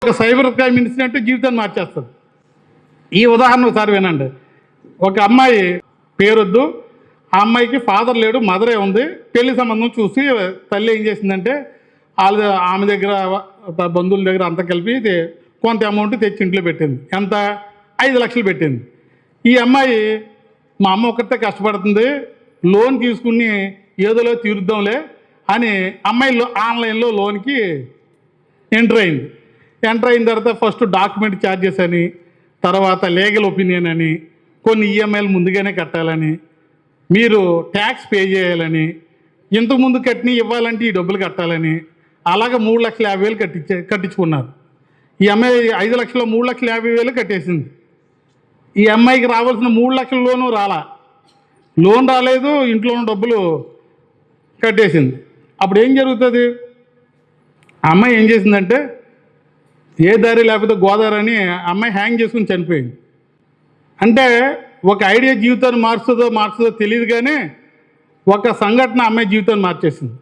ఒక cyber crime incident జీవితాన్ని మార్చేస్తుంది. ఈ ఉదాహరణ ఒకసారి వినండి. ఒక అమ్మాయి పేరొద్దు, ఆ అమ్మాయికి ఫాదర్ లేడు, మదరే ఉంది. పెళ్లి సంబంధం చూసి తల్లి ఏం చేసిందంటే ఆమె దగ్గర బంధువుల దగ్గర అంతా కలిపి కొంత అమౌంట్ తెచ్చి ఇంట్లో పెట్టింది. ఎంత? 5 లక్షలు పెట్టింది. ఈ అమ్మాయి మా అమ్మ ఒక్కతే కష్టపడుతుంది, లోన్ తీసుకుని ఏదోలో తీరుద్దాంలే అని అమ్మాయి ఆన్లైన్లో లోన్కి ఎంటర్ అయింది. ఎంటర్ అయిన తర్వాత ఫస్ట్ డాక్యుమెంట్ ఛార్జెస్ అని, తర్వాత లీగల్ ఒపీనియన్ అని, కొన్ని ఈఎంఐలు ముందుగానే కట్టాలని, మీరు ట్యాక్స్ పే చేయాలని, ఇంతకుముందు కట్టిన ఇవ్వాలంటే ఈ డబ్బులు కట్టాలని, అలాగే 3,50,000 కట్టించుకున్నారు. ఈ అమ్మాయి 5 లక్షలు 3,50,000 కట్టేసింది. ఈ అమ్మాయికి రావాల్సిన 3 లక్షల లోను లోన్ రాలేదు, ఇంట్లో ఉన్న డబ్బులు కట్టేసింది. అప్పుడు ఏం జరుగుతుంది? ఆ అమ్మాయి ఏం చేసిందంటే ఏ దారి లేకపోతే గోదావరి అని అమ్మాయి హ్యాంగ్ చేసుకుని చనిపోయింది. అంటే ఒక ఐడియా జీవితాన్ని మార్చుతుందో తెలియదు, కానీ ఒక సంఘటన అమ్మాయి జీవితాన్ని మార్చేసింది.